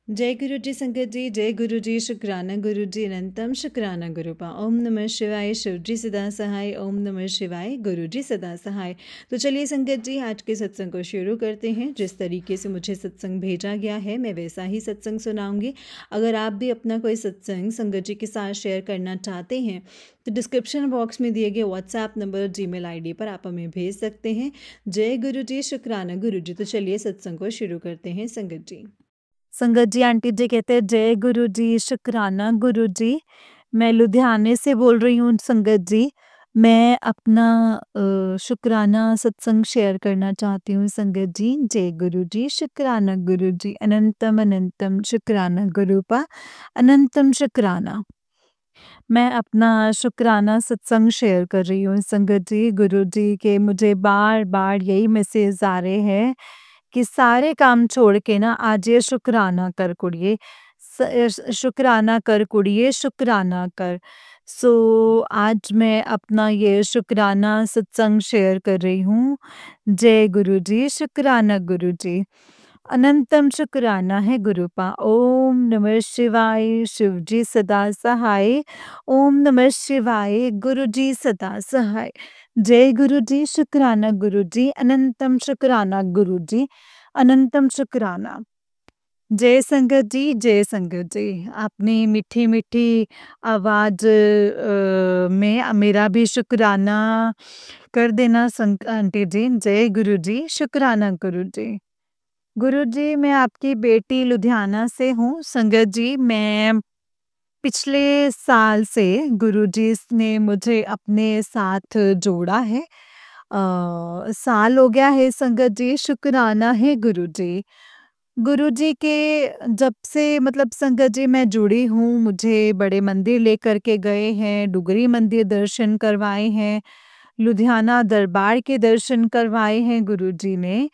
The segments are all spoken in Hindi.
जय गुरु जी संगत जी, जय गुरु जी, शुक्राना गुरु जी, अनंतम शुक्राना गुरुपा। ओम नमः शिवाय, शिव जी सदा सहाय। ओम नमः शिवाय, गुरु जी सदा सहाय। तो चलिए संगत जी, आज के सत्संग को शुरू करते हैं। जिस तरीके से मुझे सत्संग भेजा गया है, मैं वैसा ही सत्संग सुनाऊंगी। अगर आप भी अपना कोई सत्संग संगत जी के साथ शेयर करना चाहते हैं तो डिस्क्रिप्शन बॉक्स में दिए गए व्हाट्सएप नंबर, जीमेल आईडी पर आप हमें भेज सकते हैं। जय गुरु जी, शुक्राना गुरु जी। तो चलिए सत्संग को शुरू करते हैं संगत जी। संगत जी, आंटी जी कहते हैं जय गुरु जी, शुक्राना गुरु जी। मैं लुधियाने से बोल रही हूँ संगत जी। मैं अपना शुक्राना सत्संग शेयर करना चाहती हूँ संगत जी। जय गुरु जी, शुक्राना गुरु जी, अनंतम अनंतम शुक्राना गुरुपा, अनंतम शुक्राना। मैं अपना शुक्राना सत्संग शेयर कर रही हूँ संगत जी। गुरु जी के मुझे बार-बार यही मैसेज आ रहे हैं कि सारे काम छोड़ के ना आज ये शुक्राना कर कुड़िए, शुक्राना कर कुड़िए, शुक्राना कर। सो आज मैं अपना ये शुक्राना सत्संग शेयर कर रही हूँ। जय गुरु जी, शुक्राना गुरु जी, अनंतम शुक्राना है गुरुपा। ओम नमः शिवाय, शिव जी सदा सहाय। ओम नमः शिवाय, गुरु जी सदा सहाय। जय गुरु जी, शुक्राना गुरु जी, अनंतम शुक्राना गुरु जी, अनंतम शुक्राना। जय संगत जी, जय संगत जी। आपने मीठी-मीठी आवाज़ में मेरा भी शुक्राना कर देना आंटी जी। जय गुरु जी, शुक्राना गुरु जी। गुरु जी, मैं आपकी बेटी लुधियाना से हूँ। संगत जी, मैं पिछले साल से गुरुजी ने मुझे अपने साथ जोड़ा है। साल हो गया है संगत जी, शुक्राना है गुरुजी। गुरुजी के जब से मतलब संगत जी मैं जुड़ी हूँ, मुझे बड़े मंदिर लेकर के गए हैं, डुगरी मंदिर दर्शन करवाए हैं, लुधियाना दरबार के दर्शन करवाए हैं गुरुजी ने।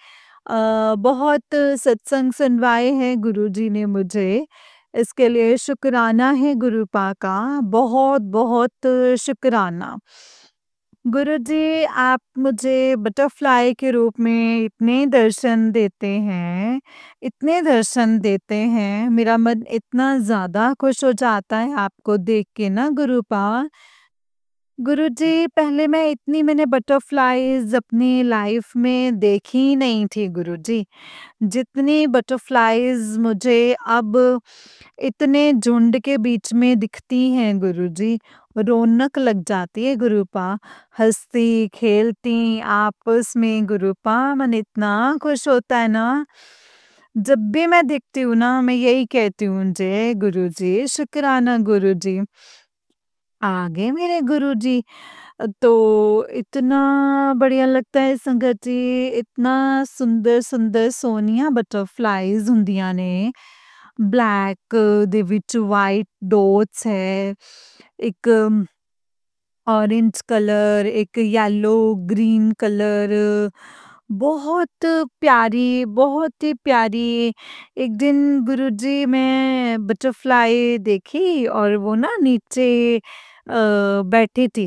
बहुत सत्संग सुनवाए हैं गुरुजी ने मुझे। इसके लिए शुक्राना है गुरुपा का, बहुत-बहुत शुक्राना। गुरुजी, आप मुझे बटरफ्लाई के रूप में इतने दर्शन देते हैं, इतने दर्शन देते हैं, मेरा मन इतना ज़्यादा खुश हो जाता है आपको देख के ना गुरुपा। गुरुजी, पहले मैंने बटरफ्लाइज़ अपनी लाइफ़ में देखी ही नहीं थी गुरुजी। जितनी बटरफ्लाइज़ मुझे अब इतने झुंड के बीच में दिखती हैं गुरुजी, रौनक लग जाती है गुरुपा। हँसती, खेलती आपस में गुरुपा, मन इतना खुश होता है ना। जब भी मैं दिखती हूँ ना, मैं यही कहती हूँ, जय गुरुजी, शुक्राना गुरुजी। आगे मेरे गुरुजी। तो इतना बढ़िया लगता है संगत जी, इतना सुंदर-सुंदर सोहणियां बटरफ्लाइज़ ਹੁੰਦੀਆਂ ਨੇ। ब्लैक ਦੇ ਵਿੱਚ ਵਾਈਟ ਡੋਟਸ ਹੈ, ਇੱਕ ऑरेंज कलर, एक येलो ग्रीन कलर, बहुत प्यारी, बहुत ही प्यारी। एक दिन गुरुजी मैं बटरफ्लाई देखी और वो ना नीचे बैठी थी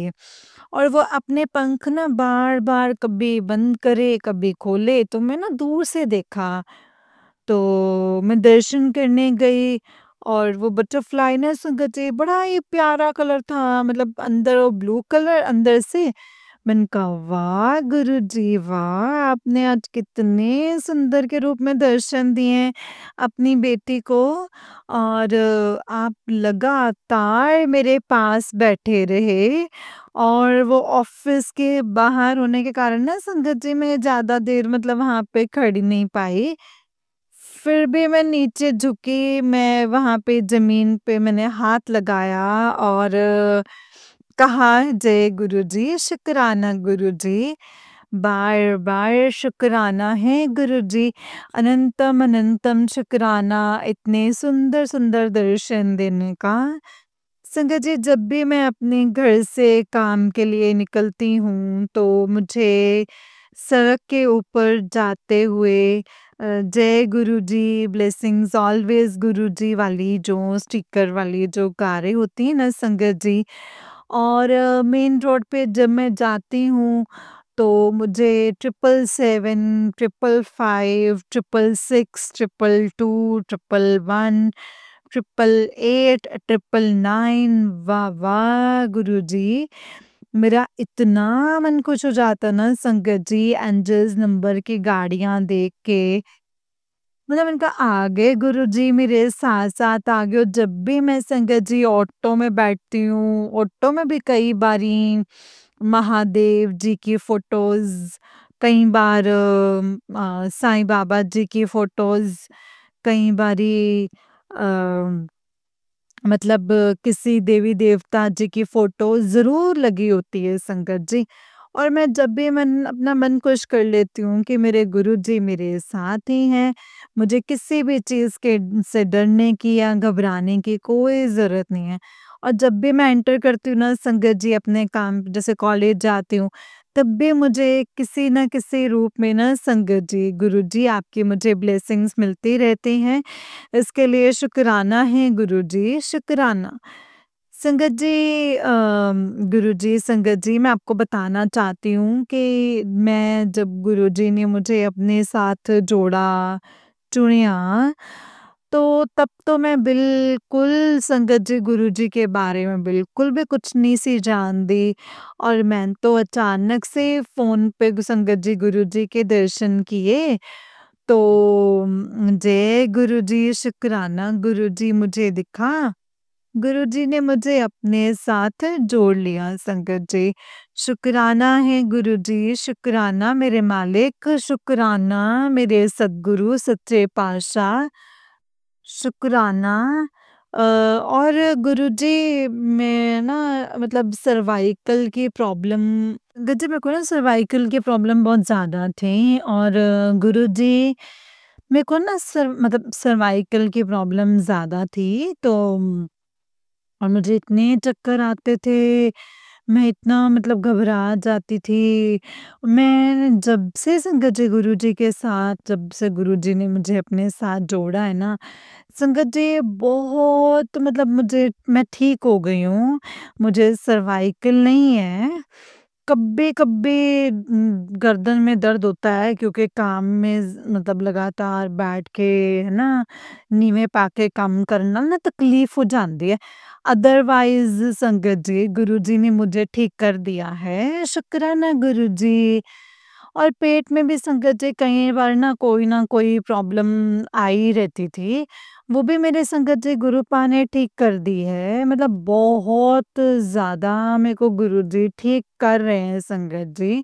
और वो अपने पंख ना बार-बार कभी बंद करे, कभी खोले, तो मैं ना दूर से देखा। तो मैं दर्शन करने गई और वो बटरफ्लाई ना संगत जी बड़ा ही प्यारा कलर था, मतलब अंदर वो ब्लू कलर अंदर से। मैंने कहा वाह गुरुजी वाह, आपने आज कितने सुंदर के रूप में दर्शन दिए हैं अपनी बेटी को। और आप लगातार मेरे पास बैठे रहे और वो ऑफिस के बाहर होने के कारण ना संगत जी मैं ज़्यादा देर मतलब वहाँ पे खड़ी नहीं पाई। फिर भी मैं नीचे झुकी, मैं वहाँ पे ज़मीन पे मैंने हाथ लगाया और कहा जय गुरुजी, शुक्राना गुरुजी, बार-बार शुक्राना है गुरुजी, अनंतम अनंतम शुक्राना इतने सुंदर-सुंदर दर्शन देने का। संगत जी, जब भी मैं अपने घर से काम के लिए निकलती हूँ, तो मुझे सड़क के ऊपर जाते हुए जय गुरुजी, ब्लेसिंग्स ऑलवेज़ गुरुजी वाली जो स्टिकर वाली जो कारें होती हैं ना संगत जी, और मेन रोड पे जब मैं जाती हूँ, तो मुझे 777, 555, 666, 222, 111, 888, 999, वाह वाह गुरुजी! मेरा इतना मन खुश हो जाता ना संगत जी एंजल्स नंबर की गाड़ियाँ देख के। मतलब मैंने कहा आ गए गुरुजी मेरे साथ-साथ आ गए और जब भी मैं संगत जी ऑटो में बैठती हूँ, ऑटो में भी कई बारी महादेव जी की फ़ोटोज़, कई बार साईं बाबा जी की फ़ोटोज़, कई बारी अ, मतलब किसी देवी-देवता जी की फ़ोटो ज़रूर लगी होती है संगत जी। और मैं जब भी अपना मन खुश कर लेती हूँ कि मेरे गुरुजी मेरे साथ ही हैं, मुझे किसी भी चीज़ के से डरने की या घबराने की कोई ज़रूरत नहीं है। और जब भी मैं एंटर करती हूँ ना संगत जी अपने काम जैसे कॉलेज जाती हूँ, तब भी मुझे किसी न किसी रूप में ना संगत जी, गुरुजी आपकी मुझे ब्लेसिंग्स मिलती रहती हैं। इसके लिए शुक्राना है गुरुजी, शुक्राना। संगत जी गुरुजी संगत जी मैं आपको बताना चाहती हूँ कि मैं जब गुरुजी ने मुझे अपने साथ जोड़ा, चुनिया, तो तब तो मैं बिल्कुल संगत जी गुरुजी के बारे में बिल्कुल भी कुछ नहीं सी जानती और मैंने तो अचानक से फ़ोन पे संगत जी गुरुजी के दर्शन किए। तो जय गुरुजी, शुक्राना गुरुजी मुझे दिखा। गुरुजी ने मुझे अपने साथ जोड़ लिया संगत जी। शुक्राना है गुरुजी, शुक्राना मेरे मालिक, शुक्राना मेरे सद्गुरु सच्चे पातशाह, शुक्राना। और गुरुजी मैं ना मतलब सर्वाइकल की प्रॉब्लम गुरुजी मेरे को ना सर्वाइकल की प्रॉब्लम बहुत ज़्यादा थी और गुरुजी मेरे को ना मतलब सर्वाइकल की प्रॉब्लम ज़्यादा थी तो और मुझे इतने चक्कर आते थे, मैं इतना मतलब घबरा जाती थी। मैं जब से संगत जी गुरुजी के साथ जब से गुरुजी ने मुझे अपने साथ जोड़ा है ना, संगत जी बहुत मतलब मैं ठीक हो गई हूँ। मुझे सर्वाइकल नहीं है। कभी-कभी गर्दन में दर्द होता है क्योंकि काम में मतलब लगातार बैठ के है ना, नीवे पा के काम करना ना तकलीफ हो जाती है। अदरवाइज़ संगत जी, गुरुजी ने मुझे ठीक कर दिया है, शुक्राना गुरुजी। और पेट में भी संगत जी कई बार ना कोई प्रॉब्लम आई रहती थी, वो भी मेरे संगत जी गुरुपा ने ठीक कर दी है। मतलब बहुत ज़्यादा मेरे को गुरुजी ठीक कर रहे हैं संगत जी।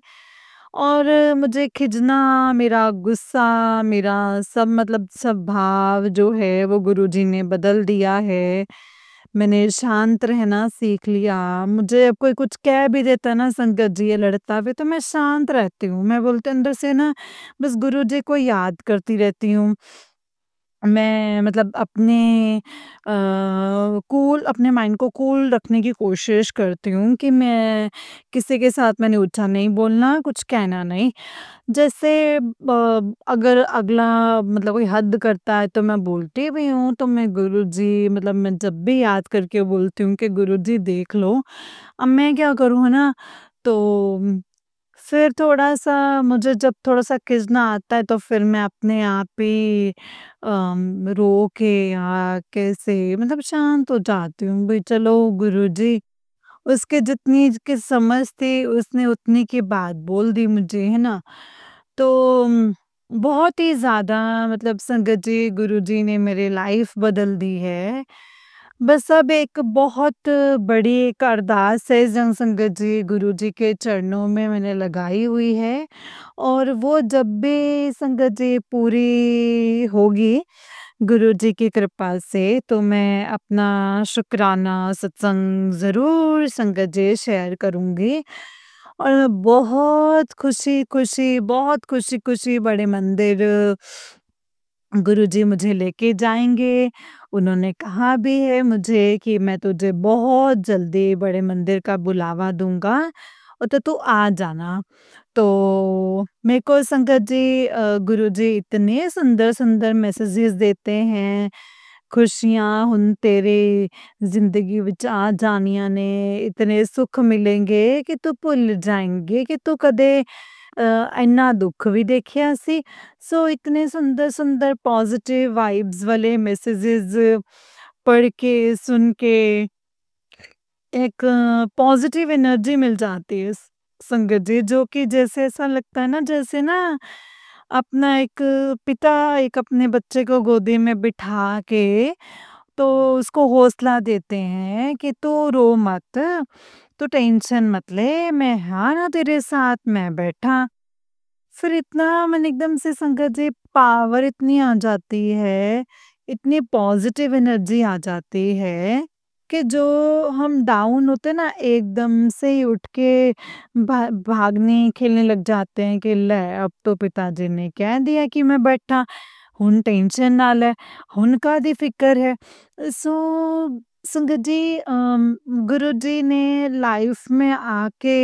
और मुझे खिजना, मेरा गुस्सा, मेरा सब मतलब स्वभाव जो है वो गुरुजी ने बदल दिया है। मैंने शांत रहना सीख लिया। मुझे अब कोई कुछ कह भी देता है ना संगत जी ये लड़ता हुए तो मैं शांत रहती हूँ। मैं बोलते अंदर से ना बस गुरुजी को याद करती रहती हूँ। मैं मतलब अपने माइंड को कूल रखने की कोशिश करती हूँ कि मैं किसी के साथ मैंने ऊँचा नहीं बोलना, कुछ कहना नहीं। जैसे अगर अगला मतलब कोई हद करता है तो मैं बोलती भी हूँ, तो मैं गुरुजी मतलब मैं जब भी याद करके बोलती हूँ कि गुरुजी देख लो, अब मैं क्या करूँ है ना? तो फिर थोड़ा-सा मुझे जब थोड़ा-सा खीजना आता है तो फिर मैं अपने आप ही रो के या कैसे मतलब शांत हो जाती हूँ, भई चलो गुरुजी उसके जितनी की समझ थी उसने उतनी की बात बोल दी मुझे, है ना? तो बहुत ही ज़्यादा मतलब संगत जी, गुरुजी ने मेरी लाइफ़ बदल दी है। बस अब एक बहुत बड़ी एक अरदास है जन संगत जी, गुरुजी के चरणों में मैंने लगाई हुई है और वो जब भी संगत जी पूरी होगी गुरुजी की कृपा से, तो मैं अपना शुक्राना सत्संग ज़रूर संगत जी शेयर करूँगी। और बहुत खुशी-खुशी बड़े मंदिर गुरुजी मुझे लेके जाएँगे। उन्होंने कहा भी है मुझे कि मैं तुझे बहुत जल्दी बड़े मंदिर का बुलावा दूँगा और तो तू आ जाना। तो मेरे को संगत जी गुरुजी इतने सुंदर-सुंदर मैसेजेस देते हैं, खुशियाँ हुन तेरे ज़िंदगी विच आ जानियां ने, इतने सुख मिलेंगे कि तू भुल जाएंगे कि तू कदे ਇੰਨਾ ਦੁੱਖ ਵੀ ਦੇਖਿਆ ਸੀ। ਸੋ ਇਤਨੇ ਸੁੰਦਰ-ਸੁੰਦਰ ਪੋਜ਼ਿਟਿਵ ਵਾइब्स वाले मैसेजेस पढ़ के, सुन के एक पॉजिटिव एनर्जी मिल जाती है संगत जी, जो कि जैसे ऐसा लगता है ना, जैसे ना अपना एक पिता एक अपने बच्चे को गोदी में बिठा के तो उसको हौसला देते हैं कि तू रो मत, तू टेंशन मत ले, मैं हाँ ना तेरे साथ, मैं बैठा। फिर इतना मैंने एकदम से संगत जी पावर इतनी आ जाती है, इतनी पॉजिटिव एनर्जी आ जाती है कि जो हम डाउन होते हैं ना, एकदम से ही उठ के भागने खेलने लग जाते हैं कि ले अब तो पिताजी ने कह दिया कि मैं बैठा, हुन टेंशन ना ले, हुन कादी फिक्र है। सो संगत जी गुरु जी ने लाइफ में आके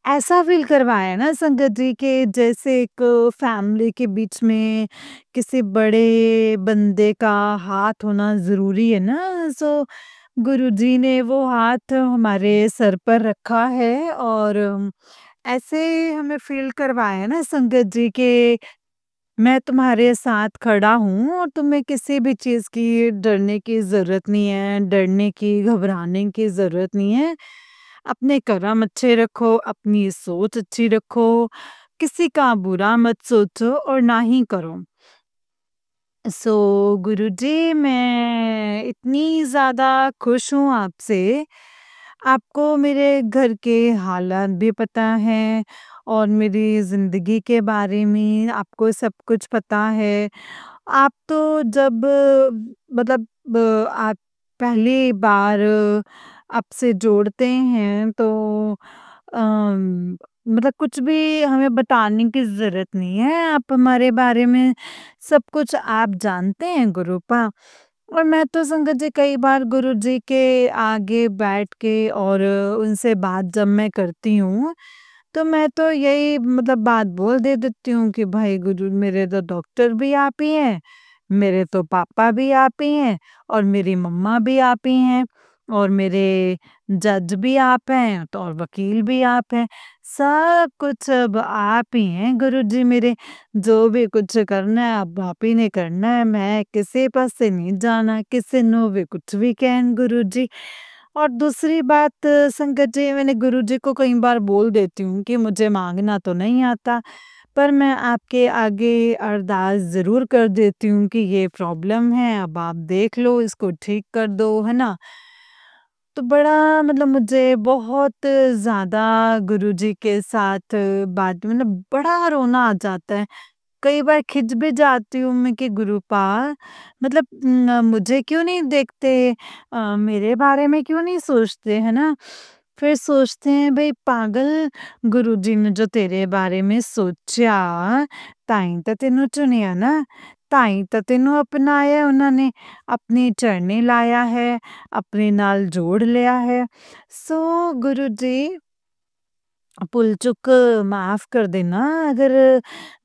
ऐसा फील करवाया ना संगत जी के जैसे एक फैमिली के बीच में किसी बड़े बंदे का हाथ होना ज़रूरी है ना। सो गुरुजी ने वो हाथ हमारे सर पर रखा है और ऐसे हमें फील करवाया ना संगत जी के मैं तुम्हारे साथ खड़ा हूँ और तुम्हें किसी भी चीज़ की डरने की ज़रूरत नहीं है, डरने की, घबराने की ज़रूरत नहीं है। अपने कर्म अच्छे रखो, अपनी सोच अच्छी रखो, किसी का बुरा मत सोचो और ना ही करो। सो गुरुजी मैं इतनी ज़्यादा खुश हूँ आपसे। आपको मेरे घर के हालात भी पता हैं और मेरी ज़िंदगी के बारे में आपको सब कुछ पता है। आप तो जब मतलब आप पहली बार आपसे जोड़ते हैं तो मतलब कुछ भी हमें बताने की ज़रूरत नहीं है। आप हमारे बारे में सब कुछ आप जानते हैं गुरुपा। और मैं तो संगत जी कई बार गुरुजी के आगे बैठ के और उनसे बात जब मैं करती हूँ, तो मैं तो यही मतलब बात बोल दे देती हूँ कि भाई गुरु मेरे तो डॉक्टर भी आप ही हैं, मेरे तो पापा भी आप ही हैं और मेरी मम्मा भी आप ही हैं और मेरे जज भी आप हैं तो और वकील भी आप हैं। सब कुछ अब आप ही हैं गुरुजी मेरे। जो भी कुछ करना है अब आप ही ने करना है, मैं किसी पासे नहीं जाना, किसी नु भी कुछ भी कहन गुरुजी। और दूसरी बात संगत जी मैंने गुरुजी को कई बार बोल देती हूँ कि मुझे माँगना तो नहीं आता, पर मैं आपके आगे अरदास ज़रूर कर देती हूँ कि ये प्रॉब्लम है, अब आप देख लो, इसको ठीक कर दो, है ना? तो बड़ा मतलब मुझे बहुत ज़्यादा गुरुजी के साथ बात मतलब बड़ा रोना आ जाता है। कई बार खिंच भी जाती हूँ मैं कि गुरुपा मतलब मुझे क्यों नहीं देखते, मेरे बारे में क्यों नहीं सोचते, है ना? फिर सोचते हैं भई पागल गुरुजी ने जो तेरे बारे में सोचा, ताई ਤਾਂ ਤੈਨੂੰ चुनिया ना, ताई ਤਾਂ ਤੈਨੂੰ अपनाया उन्होंने, अपनी चरनी लाया है, अपने नाल जोड़ लिया है। सो गुरुजी भूल चूक माफ़ कर देना अगर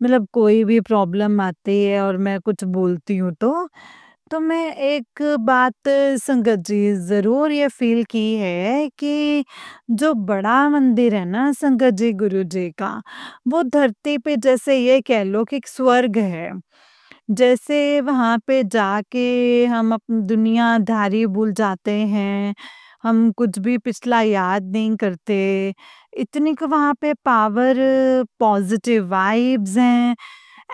मतलब कोई भी प्रॉब्लम आती है और मैं कुछ बोलती हूँ तो मैं एक बात संगत जी ज़रूर ये फ़ील की है कि जो बड़ा मंदिर है ना संगत जी गुरु जी का, वो धरती पे जैसे ये कह लो कि एक स्वर्ग है। जैसे वहाँ पे जाके हम अपनी दुनियादारी भूल जाते हैं, हम कुछ भी पिछला याद नहीं करते। इतनी क वहाँ पे पावर पॉज़िटिव वाइब्स हैं,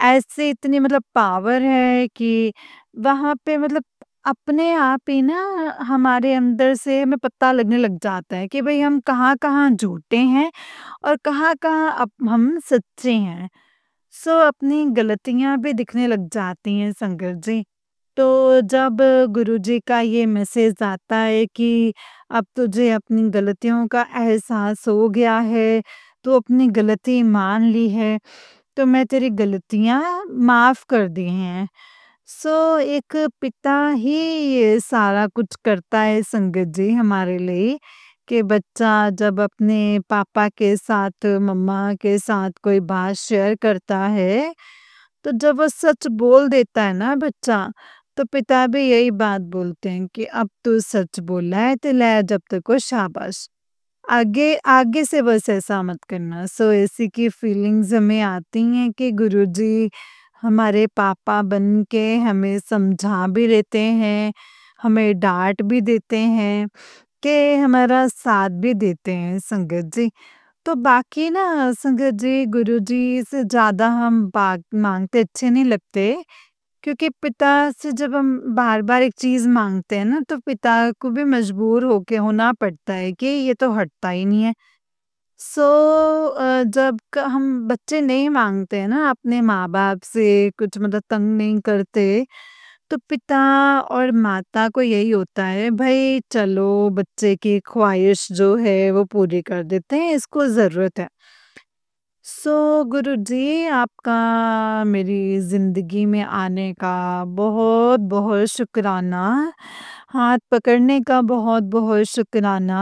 ऐसे इतनी मतलब पावर है कि वहाँ पे मतलब अपने आप ही ना हमारे अंदर से हमें पता लगने लग जाता है कि भई हम कहाँ-कहाँ झूठे हैं और कहाँ-कहाँ हम सच्चे हैं। सो अपनी गलतियाँ भी दिखने लग जाती हैं संगत जी। तो जब गुरुजी का ये मैसेज आता है कि अब तुझे अपनी गलतियों का एहसास हो गया है, तू अपनी गलती मान ली है, तो मैं तेरी गलतियाँ माफ़ कर दी हैं। सो एक पिता ही ये सारा कुछ करता है संगत जी हमारे लिए कि बच्चा जब अपने पापा के साथ, मम्मा के साथ कोई बात शेयर करता है, तो जब वो सच बोल देता है ना बच्चा, तो पिता भी यही बात बोलते हैं कि अब तू सच बोला है तो ले जब तक को शाबाश। आगे आगे से बस ऐसा मत करना। सो ऐसी की फीलिंग्स हमें आती हैं कि गुरुजी हमारे पापा बन के हमें समझा भी देते हैं, हमें डाँट भी देते हैं, कि हमारा साथ भी देते हैं संगत जी। तो बाकी ना संगत जी, गुरुजी से ज़्यादा हम बात माँगते अच्छे नहीं लगते, क्योंकि पिता से जब हम बार-बार एक चीज़ माँगते हैं ना, तो पिता को भी मजबूर होके होना पड़ता है कि ये तो हटता ही नहीं है। सो जब क हम बच्चे नहीं माँगते हैं ना अपने माँ-बाप से, कुछ मतलब तंग नहीं करते, तो पिता और माता को यही होता है, भई चलो बच्चे की ख़्वाहिश जो है वो पूरी कर देते हैं, इसको ज़रूरत है। सो गुरुजी आपका मेरी ज़िंदगी में आने का बहुत-बहुत शुक्राना, हाथ पकड़ने का बहुत-बहुत शुक्राना,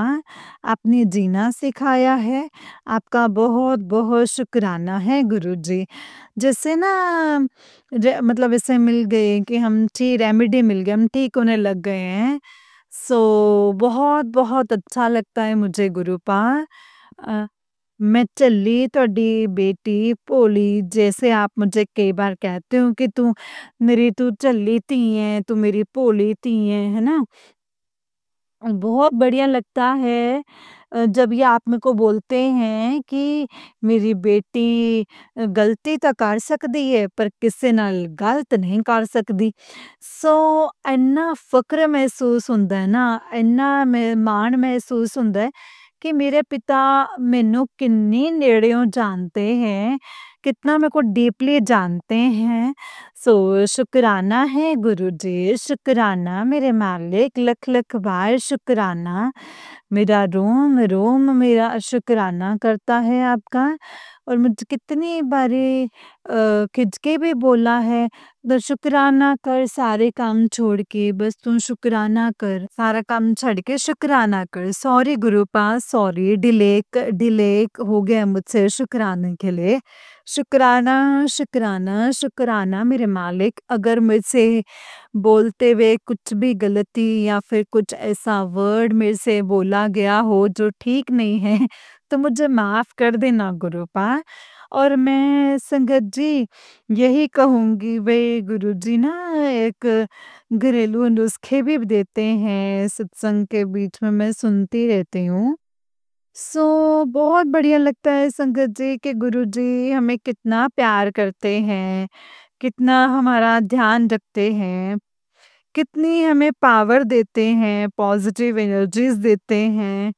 आपने जीना सिखाया है, आपका बहुत-बहुत शुक्राना है गुरुजी। जैसे ना मतलब ऐसे मिल गए कि हम रेमेडी मिल गई, हम ठीक होने लग गए हैं। सो बहुत-बहुत अच्छा लगता है मुझे गुरुपा। अ मैं झल्ली ਤੁਹਾਡੀ बेटी भोली, जैसे आप मुझे कई बार कहते हो कि तू झल्ली धी है, तू मेरी भोली धी है ना? बहुत बढ़िया लगता है जब ये आप मेरे को बोलते हैं कि मेरी बेटी गलती तो कर सकदी है पर किसी नाल गलत नहीं कर सकदी। सो इन्ना फ़क्र महसूस हुंदा है ना, इन्ना माण महसूस हुंदा है कि मेरे पिता मैनू किन्नी नेड़ेओं जानते हैं, कितना मेरे को डीपली जानते हैं। सो शुक्राना है गुरुजी, शुक्राना मेरे मालिक, लख-लख बार शुक्राना। मेरा रोम-रोम मेरा शुक्राना करता है आपका। और मुझे कितनी बारी खिंच के भी बोला है, "तो शुक्राना कर सारे काम छोड़ के, बस तू शुक्राना कर, सारा काम छੱਡ के शुक्राना कर।" सॉरी गुरुपा, सॉरी डिले हो गया मुझसे शुक्राने के लिए। शुक्राना, शुक्राना, शुक्राना मेरे मालिक। अगर मुझसे बोलते हुए कुछ भी गलती या फिर कुछ ऐसा वर्ड मेरे से बोला गया हो जो ठीक नहीं है, तो मुझे माफ़ कर देना गुरुपा। और मैं संगत जी यही कहूँगी, भई गुरुजी ना एक घरेलू नुस्खे भी देते हैं, सत्संग के बीच में मैं सुनती रहती हूँ। सो बहुत बढ़िया लगता है संगत जी कि गुरुजी हमें कितना प्यार करते हैं, कितना हमारा ध्यान रखते हैं, कितनी हमें पावर देते हैं, पॉजिटिव एनर्जीज़ देते हैं।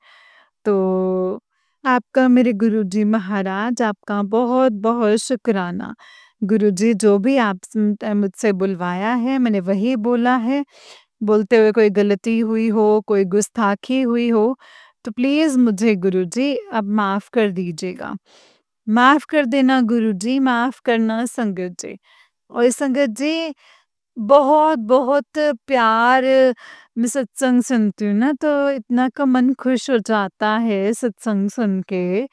तो आपका मेरे गुरुजी महाराज, आपका बहुत-बहुत शुक्राना। गुरुजी जो भी मुझसे बुलवाया है मैंने वही बोला है। बोलते हुए कोई गलती हुई हो, कोई गुस्ताखी हुई हो, तो प्लीज़ मुझे गुरुजी अब माफ़ कर दीजिएगा। माफ़ कर देना गुरुजी, माफ़ करना संगत जी। और संगत जी बहुत-बहुत प्यार मैं सत्संग सुनती हूँ ना, तो इतना का मन खुश हो जाता है सत्संग सुन के।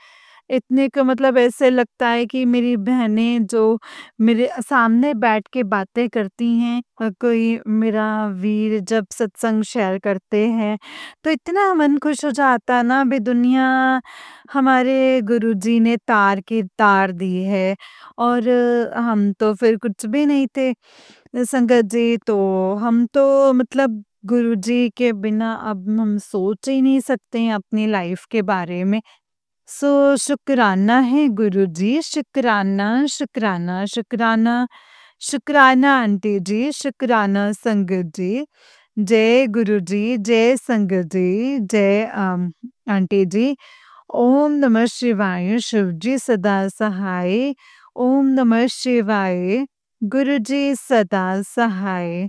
इतने का मतलब ऐसे लगता है कि मेरी बहनें जो मेरे सामने बैठ के बातें करती हैं, कोई मेरा वीर जब सत्संग शेयर करते हैं, तो इतना मन खुश हो जाता है ना, बे दुनिया हमारे गुरुजी ने तार दी है। और हम तो फिर कुछ भी नहीं थे संगत जी, तो हम तो मतलब गुरुजी के बिना अब हम सोच ही नहीं सकते हैं अपनी लाइफ के बारे में। सो शुक्राना है गुरुजी, शुक्राना, शुक्राना, शुक्राना, शुक्राना आंटी जी, शुक्राना संगत जी। जय गुरुजी, जय संगत जी, जय आंटी जी। ओम नमः शिवाय, शिव जी सदा सहाय। ओम नमः शिवाय, गुरु जी सदा सहाय।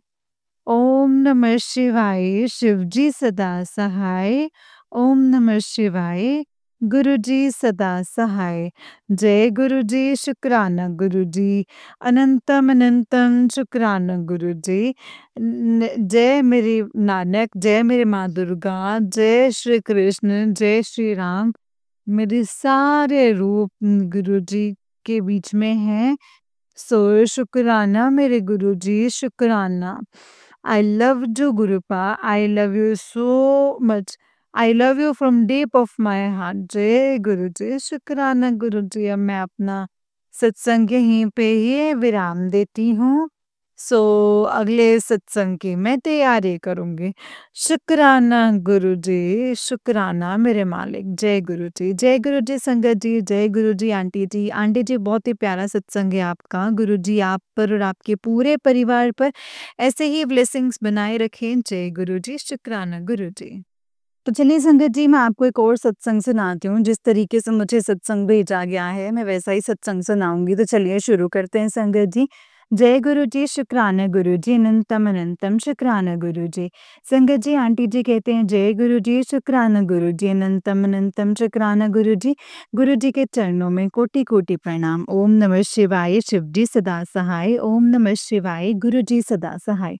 ओम नमः शिवाय, शिव जी सदा सहाय। ओम नमः शिवाय, गुरु जी सदा सहाय। जय गुरु जी, शुक्राना गुरु जी, अनंतम अनंतम शुक्राना गुरु जी। जय मेरी नानक, जय मेरी माँ दुर्गा, जय श्री कृष्ण, जय श्री राम। मेरे सारे रूप गुरुजी के बीच में हैं। सो शुक्राना मेरे गुरुजी, शुक्राना। I love you, Gurupa. I love you so much. I love you from deep of my heart. जय गुरु जी, शुक्राना गुरु जी। अब मैं अपना सत्संग यहीं पे ही विराम देती हूँ। अगले सत्संग की मैं तैयारी करूँगी। शुक्राना गुरु जी, शुक्राना मेरे मालिक। जय गुरु जी संगत जी, जय गुरु जी आंटी जी। आंटी जी बहुत ही प्यारा सत्संग है आपका। गुरु जी आप पर और आपके पूरे परिवार पर ऐसे ही ब्लेसिंग्स बनाए रखें। जय गुरु जी, शुक्राना गुरु जी। तो चलिए संगत जी, मैं आपको एक और सत्संग सुनाती हूँ। जिस तरीके से मुझे सत्संग भेजा गया है, मैं वैसा ही सत्संग सुनाऊँगी। तो चलिए शुरू करते हैं संगत जी। जय गुरु जी, शुक्राना गुरु जी, अनंतम अनंतम शुक्राना गुरु जी। संगत जी, आंटी जी कहते हैं जय गुरु जी, शुक्राना गुरु जी, अनंतम अनंतम शुक्राना गुरु जी। गुरु जी के चरणों में कोटि-कोटि प्रणाम। ओम नमः शिवाय, शिव जी सदा सहाय। ओम नमः शिवाय, गुरु जी सदा सहाय।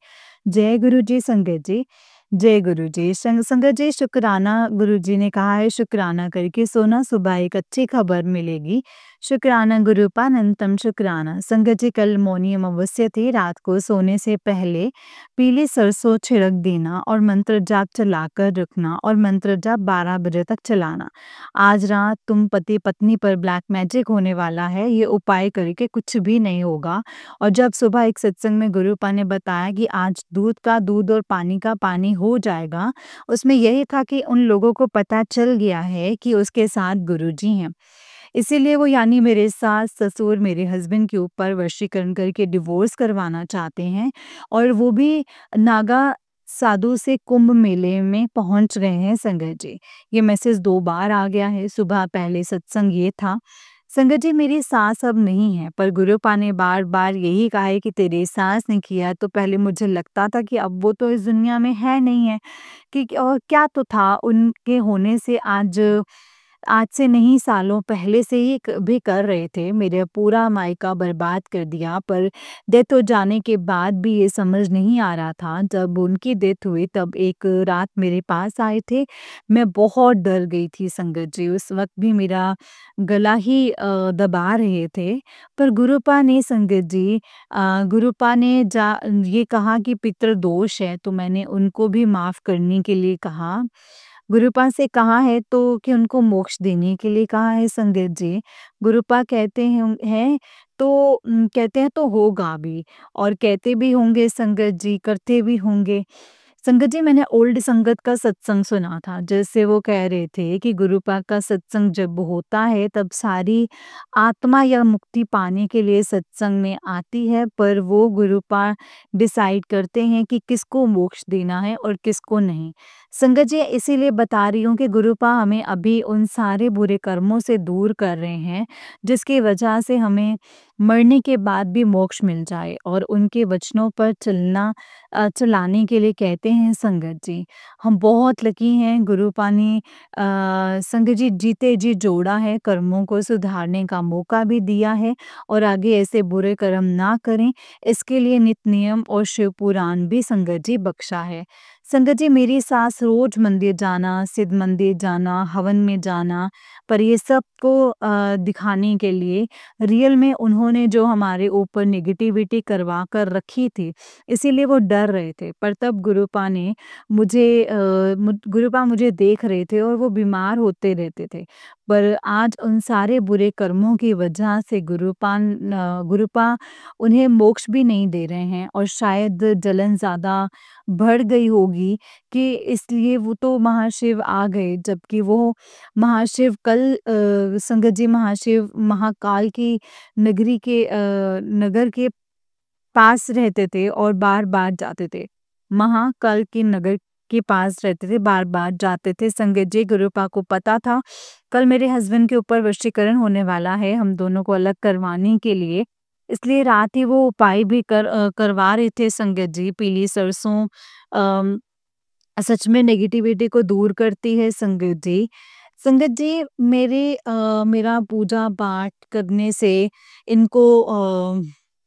जय गुरु जी संगत जी। जय गुरु जी। संगत जी, शुक्राना गुरु जी ने कहा है शुक्राना करके सोना, सुबह एक अच्छी खबर मिलेगी। शुक्राना गुरुपा, अनंतम शुक्राना। संगत जी, कल मौनी अमावस्या थी। रात को सोने से पहले पीली सरसों छिड़क देना और मंत्र जाप चलाकर रखना और मंत्र जाप 12 बजे तक चलाना। आज रात तुम पति पत्नी पर ब्लैक मैजिक होने वाला है। ये उपाय करके कुछ भी नहीं होगा। और जब सुबह एक सत्संग में गुरुपा ने बताया कि आज दूध का दूध और पानी का पानी हो जाएगा, उसमें यही था कि उन लोगों को पता चल गया है कि उसके साथ गुरुजी हैं। इसीलिए वो यानी मेरे सास-ससुर मेरे हस्बैंड के ऊपर वशीकरण करके डिवोर्स करवाना चाहते हैं और वो भी नागा साधु से कुंभ मेले में पहुँच गए हैं संगत जी। ये मैसेज 2 बार आ गया है। सुबह पहले सत्संग ये था। संगत जी, मेरी सास अब नहीं है, पर गुरुपा ने बार-बार यही कहा है कि तेरी सास ने किया। तो पहले मुझे लगता था कि अब वो तो इस दुनिया में है नहीं है, कि क्या तो था उनके होने से आज से नहीं सालों पहले से ही भी कर रहे थे। मेरा पूरा मायका बर्बाद कर दिया, पर डेथ हो जाने के बाद भी ये समझ नहीं आ रहा था। जब उनकी डेथ हुई तब एक रात मेरे पास आए थे। मैं बहुत डर गई थी संगत जी, उस वक़्त भी मेरा गला ही दबा रहे थे। पर गुरुपा ने संगत जी, गुरुपा ने ये कहा कि पितृदोष है, तो मैंने उनको भी माफ़ करने के लिए कहा। गुरुपा से कहा है तो कि उनको मोक्ष देने के लिए कहा है संगत जी। गुरुपा कहते हैं तो कहते हैं तो होगा भी और कहते भी होंगे संगत जी, करते भी होंगे। संगत जी, मैंने ओल्ड संगत का सत्संग सुना था, जैसे वो कह रहे थे कि गुरुपा का सत्संग जब होता है तब सारी आत्मा या मुक्ति पाने के लिए सत्संग में आती है, पर वो गुरुपा डिसाइड करते हैं कि किसको मोक्ष देना है और किसको नहीं। संगत जी, इसीलिए बता रही हूँ कि गुरुपा हमें अभी उन सारे बुरे कर्मों से दूर कर रहे हैं, जिसकी वजह से हमें मरने के बाद भी मोक्ष मिल जाए और उनके वचनों पर चलाने के लिए कहते हैं संगत जी। हम बहुत लकी हैं, गुरुपा ने संगत जी जीते जी जोड़ा है, कर्मों को सुधारने का मौका भी दिया है और आगे ऐसे बुरे कर्म ना करें, इसके लिए नित नियम और शिव पुराण भी संगत जी बख्शा है। संगत जी, मेरी सास रोज मंदिर जाना, सिद्ध मंदिर जाना, हवन में जाना, पर ये सब को दिखाने के लिए रियल में उन्होंने जो हमारे ऊपर नेगेटिविटी करवा कर रखी थी, इसीलिए वो डर रहे थे। पर तब गुरुपा मुझे देख रहे थे और वो बीमार होते रहते थे। पर आज उन सारे बुरे कर्मों की वजह से गुरुपा उन्हें मोक्ष भी नहीं दे रहे हैं और शायद जलन ज़्यादा बढ़ गई होगी कि इसलिए वो तो महाशिव आ गए, जबकि वो महाशिव कल संगत जी महाशिव महाकाल की नगर के पास रहते थे और बार-बार जाते थे। महाकाल के नगर के पास रहते थे, बार-बार जाते थे। संगत जी, गुरुपा को पता था कल मेरे हस्बैंड के ऊपर वशीकरण होने वाला है, हम दोनों को अलग करवाने के लिए। इसलिए रात ही वो उपाय भी करवा रहे थे संगत जी। पीली सरसों अ, सच में नेगेटिविटी को दूर करती है संगत जी। संगत जी, मेरा पूजा-पाठ करने से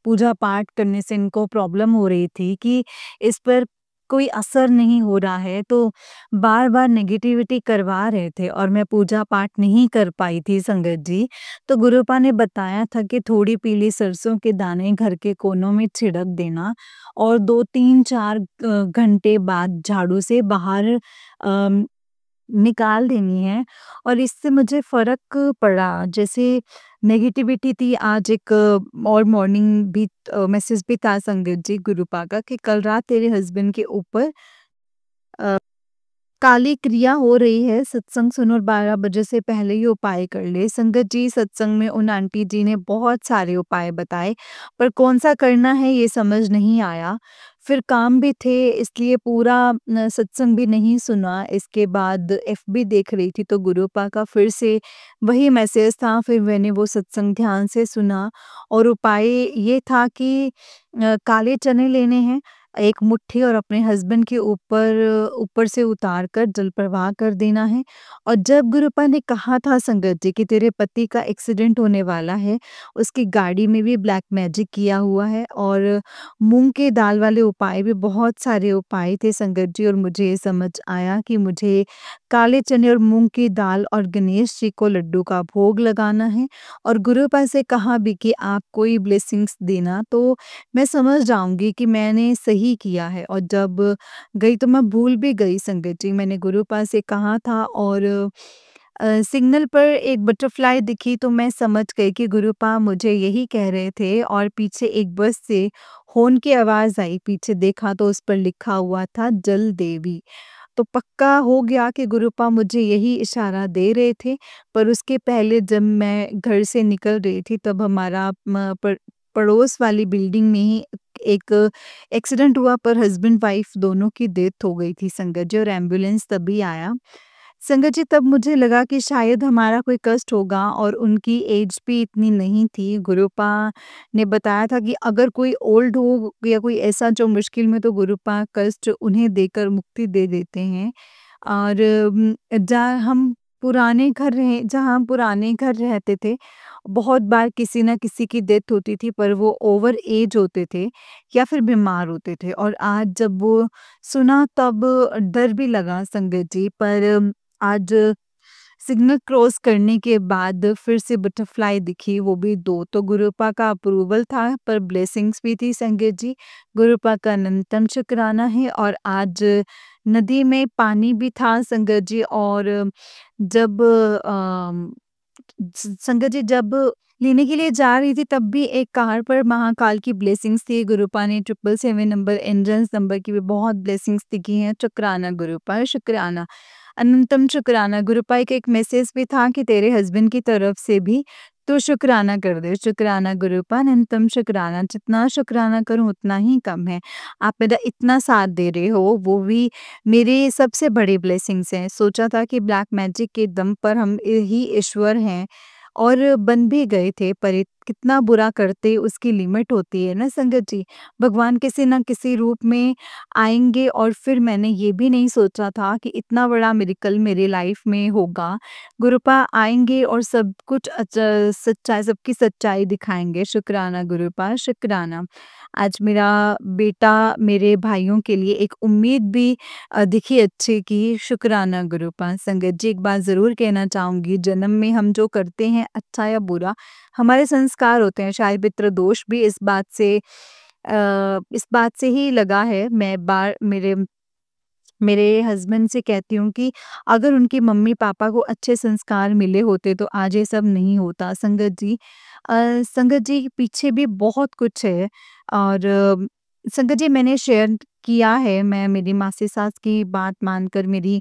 पूजा-पाठ करने से इनको प्रॉब्लम हो रही थी कि इस पर कोई असर नहीं हो रहा है, तो बार-बार नेगेटिविटी करवा रहे थे और मैं पूजा-पाठ नहीं कर पाई थी संगत जी। तो गुरुपा ने बताया था कि थोड़ी पीली सरसों के दाने घर के कोनों में छिड़क देना और 2, 3, 4 घंटे बाद झाड़ू से बाहर अम, निकाल देनी है और इससे मुझे फ़र्क पड़ा। जैसे नेगेटिविटी थी, आज एक और मॉर्निंग भी मैसेज भी था संगत जी गुरुपा का कि कल रात तेरे हस्बैंड के ऊपर अ, काली क्रिया हो रही है, सत्संग सुनो और 12 बजे से पहले ही उपाय कर ले। संगत जी, सत्संग में उन आंटी जी ने बहुत सारे उपाय बताए, पर कौन-सा करना है ये समझ नहीं आया। फिर काम भी थे, इसलिए पूरा सत्संग भी नहीं सुना। इसके बाद एफबी देख रही थी तो गुरुपा का फिर से वही मैसेज था, फिर मैंने वो सत्संग ध्यान से सुना और उपाय ये था कि काले चने लेने हैं, 1 मुट्ठी और अपने हस्बैंड के ऊपर से उतार कर जल प्रवाह कर देना है। और जब गुरुपा ने कहा था संगत जी कि तेरे पति का एक्सीडेंट होने वाला है, उसकी गाड़ी में भी ब्लैक मैजिक किया हुआ है और मूँग की दाल वाले उपाय भी बहुत सारे उपाय थे संगत जी और मुझे ये समझ आया कि मुझे काले चने और मूँग की दाल और गणेश जी को लड्डू का भोग लगाना है और गुरुपा से कहा भी कि आप कोई ब्लेसिंग्स देना, तो मैं समझ जाऊँगी कि मैंने सही किया है। और जब गई तो मैं भूल भी गई संगत जी, मैंने गुरुपा से कहा था और सिग्नल पर एक बटरफ्लाई दिखी तो मैं समझ गई कि गुरुपा मुझे यही कह रहे थे और पीछे एक बस से हॉर्न की आवाज़ आई, पीछे देखा तो उस पर लिखा हुआ था जल देवी। तो पक्का हो गया कि गुरुपा मुझे यही इशारा दे रहे थे, पर उसके पहले जब मैं घर से निकल रही थी तब हमारा पड़ोस वाली बिल्डिंग में ही एक एक्सीडेंट हुआ, पर हस्बैंड वाइफ दोनों की डेथ हो गई थी संगत जी और एम्बुलेंस तभी आया। संगत जी, तब मुझे लगा कि शायद हमारा कोई कष्ट होगा और उनकी एज भी इतनी नहीं थी। गुरुपा ने बताया था कि अगर कोई ओल्ड हो या कोई ऐसा जो मुश्किल में, तो गुरुपा कष्ट उन्हें देकर मुक्ति दे देते हैं। और जहाँ हम पुराने घर रहते थे, बहुत बार किसी न किसी की डेथ होती थी, पर वो ओवर एज होते थे या फिर बीमार होते थे और आज जब वो सुना तब डर भी लगा संगत जी। पर आज सिग्नल क्रॉस करने के बाद फिर से बटरफ्लाई दिखी, वो भी 2, तो गुरुपा का अप्रूवल था, पर ब्लेसिंग्स भी थी संगत जी। गुरुपा का अनंतम शुक्राना है और आज नदी में पानी भी था संगत जी और जब संगत जी जब लेने के लिए जा रही थी तब भी एक कार पर महाकाल की ब्लेसिंग्स थी। गुरुपा ने 777 नंबर एंजेल्स नंबर की भी बहुत ब्लेसिंग्स दिखी हैं। शुक्राना गुरुपा, शुक्राना, अनंतम शुक्राना। गुरुपा का एक मैसेज भी था कि तेरे हस्बैंड की तरफ से भी तो शुक्राना कर दे। शुक्राना गुरुपा, अनंतम शुक्राना। जितना शुक्राना करूँ उतना ही कम है। आप मेरा इतना साथ दे रहे हो, वो भी मेरी सबसे बड़ी ब्लेसिंग्स हैं। सोचा था कि ब्लैक मैजिक के दम पर हम ही ईश्वर हैं और बन भी गए थे, पर कितना बुरा करते उसकी लिमिट होती है ना संगत जी। भगवान किसी न किसी रूप में आएँगे और फिर मैंने ये भी नहीं सोचा था कि इतना बड़ा मिरेकल मेरी लाइफ में होगा। गुरुपा आएँगे और सब कुछ सच्चाई, सबकी सच्चाई दिखाएँगे। शुक्राना गुरुपा, शुक्राना। आज मेरा बेटा मेरे भाइयों के लिए एक उम्मीद भी दिखी अच्छी की। शुक्राना गुरुपा। संगत जी, एक बात ज़रूर कहना चाहूँगी, जन्म में हम जो करते हैं अच्छा या बुरा, हमारे संस्कार होते हैं। शायद पितृ दोष भी इस बात से ही लगा है। मैं बार मेरे मेरे हस्बैंड से कहती हूँ कि अगर उनके मम्मी-पापा को अच्छे संस्कार मिले होते तो आज ये सब नहीं होता। संगत जी, संगत जी पीछे भी बहुत कुछ है और संगत जी मैंने शेयर किया है, मैं मेरी मासी सास की बात मानकर मेरी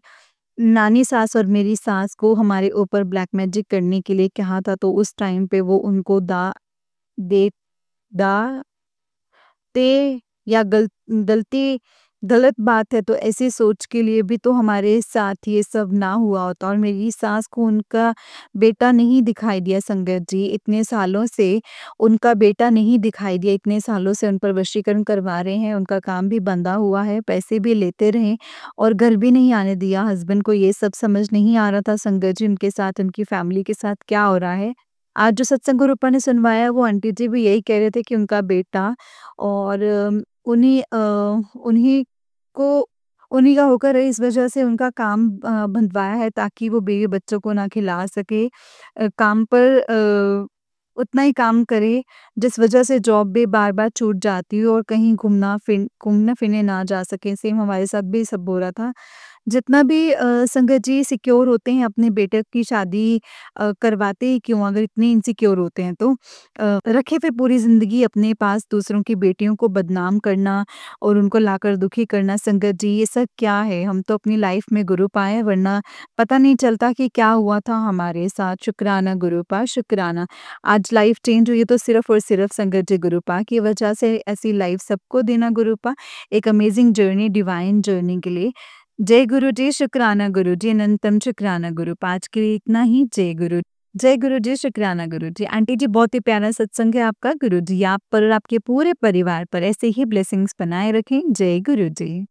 नानी सास और मेरी सास को हमारे ऊपर ब्लैक मैजिक करने के लिए कहा था, तो उस टाइम पे वो उनको दे दा ते या गलती गलत बात है, तो ऐसी सोच के लिए भी तो हमारे साथ ये सब ना हुआ होता और मेरी सास को उनका बेटा नहीं दिखाई दिया संगत जी। इतने सालों से उनका बेटा नहीं दिखाई दिया, इतने सालों से उन पर वशीकरण करवा रहे हैं, उनका काम भी बंधा हुआ है, पैसे भी लेते रहे और घर भी नहीं आने दिया। हस्बैंड को ये सब समझ नहीं आ रहा था संगत जी, उनके साथ, उनकी फैमिली के साथ क्या हो रहा है। आज जो सत्संग गुरुपा ने सुनवाया, वो आंटी जी भी यही कह रहे थे कि उनका बेटा और उन्हीं को उन्हीं का होकर है, इस वजह से उनका काम बँधवाया है ताकि वो बीवी बच्चों को ना खिला सके। काम पर उतना ही काम करे, जिस वजह से जॉब भी बार-बार छूट जाती है और कहीं घूमने-फिरने ना जा सकें। सेम हमारे साथ भी सब हो रहा था। जितना भी संगत जी सिक्योर होते हैं अपने बेटे की शादी करवाते ही क्यों, अगर इतने इनसिक्योर होते हैं तो रखे फिर पूरी ज़िंदगी अपने पास दूसरों की बेटियों को बदनाम करना और उनको लाकर दुखी करना। संगत जी ये सब क्या है? हम तो अपनी लाइफ में गुरु पाएँ, वरना पता नहीं चलता कि क्या हुआ था हमारे साथ। शुक्राना गुरुपा शुक्राना। आज लाइफ चेंज हुई है तो सिर्फ़ और सिर्फ़ संगत जी गुरुपा की वजह से। ऐसी लाइफ सबको देना गुरुपा, एक अमेज़िंग जर्नी, डिवाइन जर्नी के लिए। जय गुरु जी, शुक्राना गुरु जी, अनंतम शुक्राना गुरु। आज के लिए इतना ही। जय गुरु। जय गुरु जी, शुक्राना गुरु जी। आंटी जी बहुत ही प्यारा सत्संग है आपका। गुरु जी आप पर और आपके पूरे परिवार पर ऐसे ही ब्लेसिंग्स बनाए रखें। जय गुरु जी।